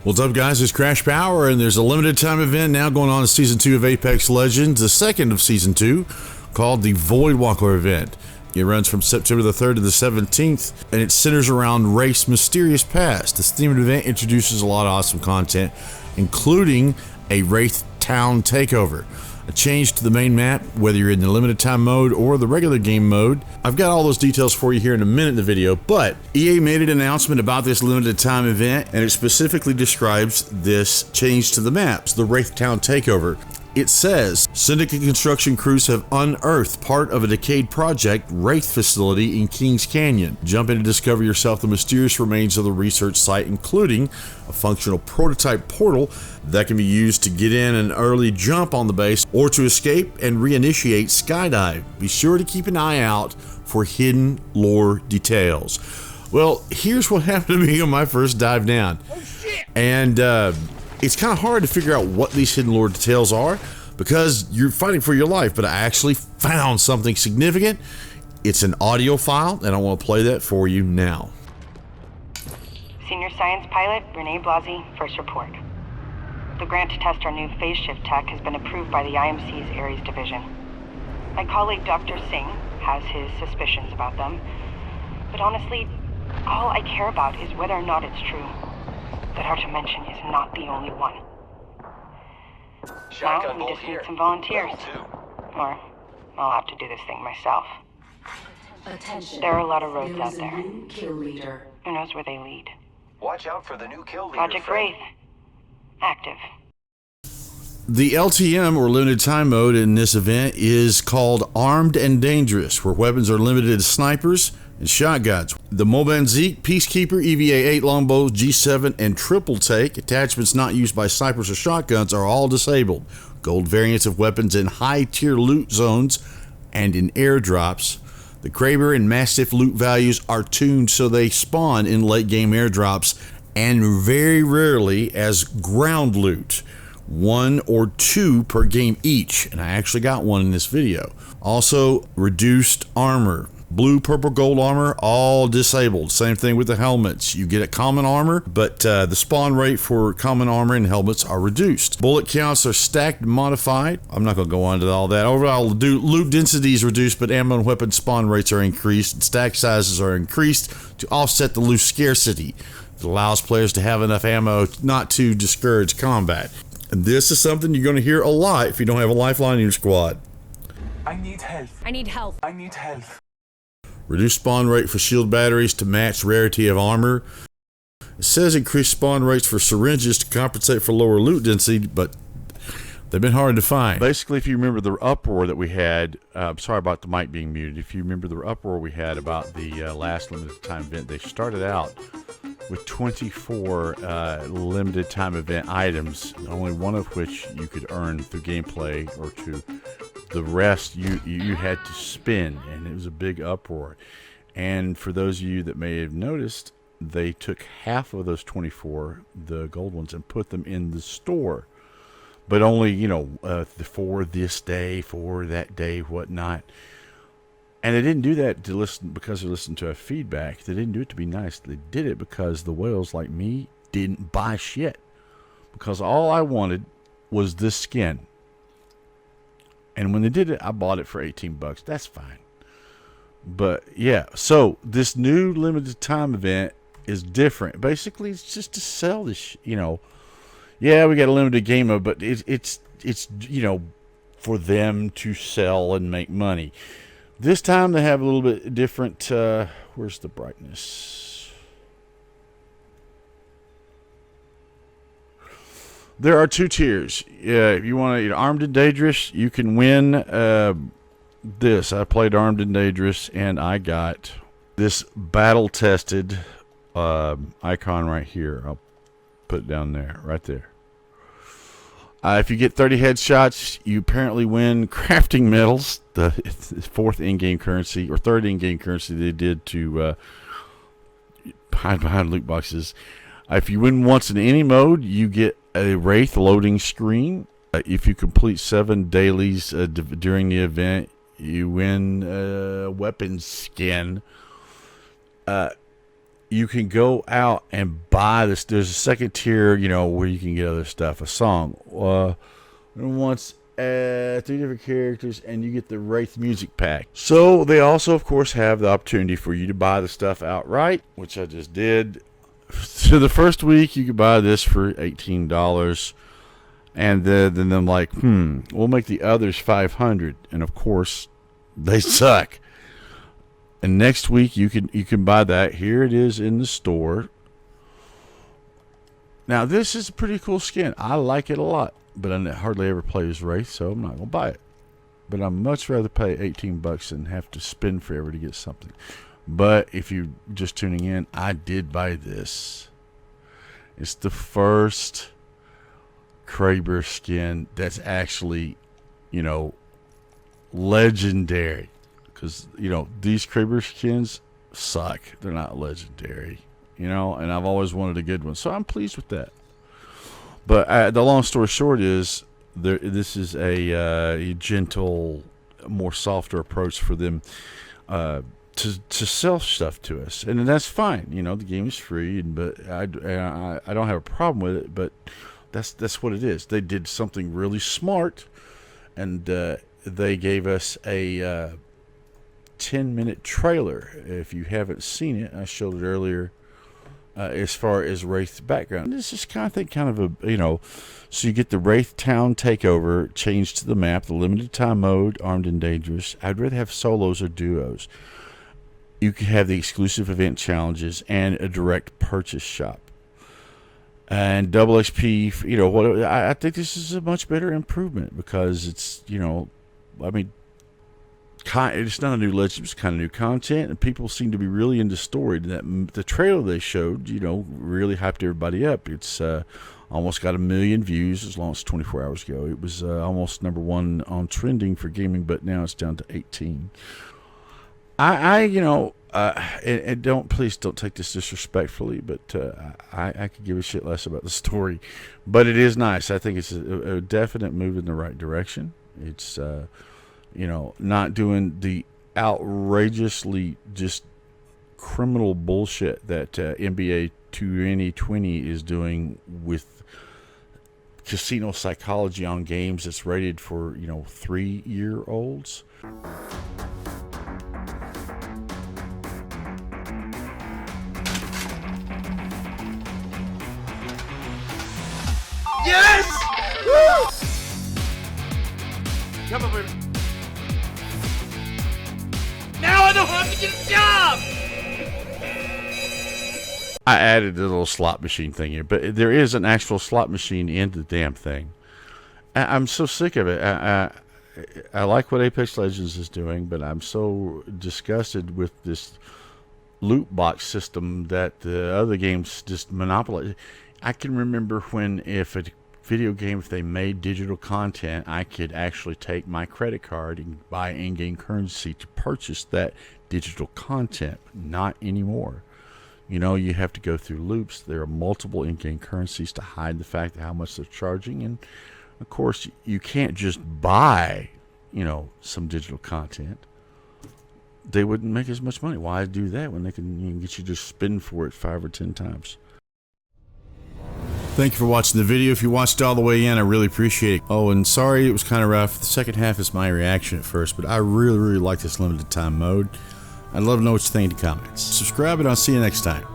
What's up, guys? It's Crash Power, and there's a limited time event now going on in Season 2 of Apex Legends, the second of Season 2, called the Voidwalker event. It runs from September the 3rd to the 17th, and it centers around Wraith's mysterious past. This themed event introduces a lot of awesome content, including a Wraith Town Takeover, a change to the main map, whether you're in the limited time mode or the regular game mode. I've got all those details for you here in a minute in the video, but EA made an announcement about this limited time event, and it specifically describes this change to the maps, the Wraith Town Takeover. It says, Syndicate construction crews have unearthed part of a decayed project Wraith facility in Kings Canyon. Jump in to discover yourself the mysterious remains of the research site, including a functional prototype portal that can be used to get in an early jump on the base or to escape and reinitiate skydive. Be sure to keep an eye out for hidden lore details. Well, here's what happened to me on my first dive down. Oh, shit. And it's kind of hard to figure out what these hidden lore details are because you're fighting for your life, but I actually found something significant. It's an audio file, and I want to play that for you now. Senior Science Pilot Renee Blasi, first report. The grant to test our new phase shift tech has been approved by the IMC's Ares division. My colleague Dr. Singh has his suspicions about them, but honestly, all I care about is whether or not it's true. That our dimension is not the only one. Shotgun now we bolt just need here. some volunteers. Level 2. Or I'll have to do this thing myself. Attention. There are a lot of roads There out is a there. new kill leader. Who knows where they lead? Watch out for the new kill leader. Project friend. Wraith. Active. The LTM, or limited time mode, in this event is called Armed and Dangerous, where weapons are limited to snipers and shotguns. The Mobanzik, Peacekeeper, EVA-8 longbows, G7, and triple take attachments not used by snipers or shotguns are all disabled. Gold variants of weapons in high-tier loot zones and in airdrops. The Kraber and Mastiff loot values are tuned so they spawn in late-game airdrops and very rarely as ground loot. 1 or 2 per game each, and I actually got one in this video. Also, reduced armor. Blue, purple, gold armor, all disabled. Same thing with the helmets. You get a common armor, but the spawn rate for common armor and helmets are reduced. Bullet counts are stacked and modified. I'm not going to go on to all that. Overall, loot density is reduced, but ammo and weapon spawn rates are increased, and stack sizes are increased to offset the loot scarcity. It allows players to have enough ammo not to discourage combat. And this is something you're going to hear a lot if you don't have a lifeline in your squad. I need help. I need help. I need help. Reduce spawn rate for shield batteries to match rarity of armor. It says increase spawn rates for syringes to compensate for lower loot density, but they've been hard to find. Basically, if you remember the uproar that we had, sorry about the mic being muted. If you remember the uproar we had about the last limited time event, they started out with 24 limited time event items, only one of which you could earn through gameplay or two. The rest you had to spend, and it was a big uproar. And for those of you that may have noticed, they took half of those 24, the gold ones, and put them in the store. But only, for this day, for that day, whatnot. And they didn't do that to listen because they listened to our feedback. They didn't do it to be nice. They did it because the whales like me didn't buy shit. Because all I wanted was this skin. And when they did it, I bought it for $18. That's fine. But yeah, so this new limited time event is different. Basically, it's just to sell this, Yeah, we got a limited game mode, but it's for them to sell and make money. This time they have a little bit different, where's the brightness? There are 2 tiers. If you want to, Armed and Dangerous, you can win this. I played Armed and Dangerous, and I got this battle-tested icon right here. I'll put it down there, right there. If you get 30 headshots, you apparently win crafting medals, the 4th in-game currency, or 3rd in-game currency they did to hide behind loot boxes. If you win once in any mode, you get a Wraith loading screen. If you complete 7 dailies during the event, you win a weapons skin. you can go out and buy this. There's a second tier, you know, where you can get other stuff, a song. Once 3 different characters, and you get the Wraith music pack. So they also, of course, have the opportunity for you to buy the stuff outright, which I just did. So the first week, you could buy this for $18. And then I'm like, we'll make the others $500. And of course, they suck. And next week you can buy that. Here it is in the store. Now this is a pretty cool skin. I like it a lot, but I hardly ever play as Wraith, so I'm not gonna buy it. But I'd much rather pay $18 than have to spend forever to get something. But if you're just tuning in, I did buy this. It's the first Kraber skin that's actually, you know, legendary. Because, you know, these Kraber skins suck. They're not legendary, you know, and I've always wanted a good one. So I'm pleased with that. But the long story short is, this is a gentle, more softer approach for them to sell stuff to us. And that's fine. You know, the game is free, but I don't have a problem with it. But that's what it is. They did something really smart, and they gave us a 10-minute trailer. If you haven't seen it, I showed it earlier. As far as Wraith's background, this is kind of a, you know, so you get the Wraith Town Takeover, change to the map, the limited time mode, armed and dangerous. I'd rather have solos or duos. You can have the exclusive event challenges and a direct purchase shop. And double XP, you know, what I think this is a much better improvement, because it's, you know, I mean, it's not a new legend, it's kind of new content, and people seem to be really into story. The trailer they showed, you know, really hyped everybody up. It's almost got 1 million views as long as 24 hours ago. It was almost #1 on trending for gaming, but now it's down to 18. You know, and please don't take this disrespectfully, but I could give a shit less about the story, but it is nice. I think it's a definite move in the right direction. It's you know, not doing the outrageously just criminal bullshit that NBA 2020 is doing with casino psychology on games that's rated for, you know, 3-year-olds. Yes! Woo! Come on, baby. Now I know how to get a job! I added a little slot machine thing here, but there is an actual slot machine in the damn thing. I'm so sick of it. I like what Apex Legends is doing, but I'm so disgusted with this loot box system that the other games just monopolize. I can remember when, if a video game, if they made digital content, I could actually take my credit card and buy in-game currency to purchase that digital content. Not anymore. You know, you have to go through loops. There are multiple in-game currencies to hide the fact of how much they're charging, and of course you can't just buy, you know, some digital content. They wouldn't make as much money. Why do that when they can get you to spend for it 5 or 10 times? Thank you for watching the video. If you watched all the way in, I really appreciate it. Oh, and sorry it was kind of rough. The second half is my reaction at first, but I really like this limited time mode. I'd love to know what you think in the comments. Subscribe, and I'll see you next time.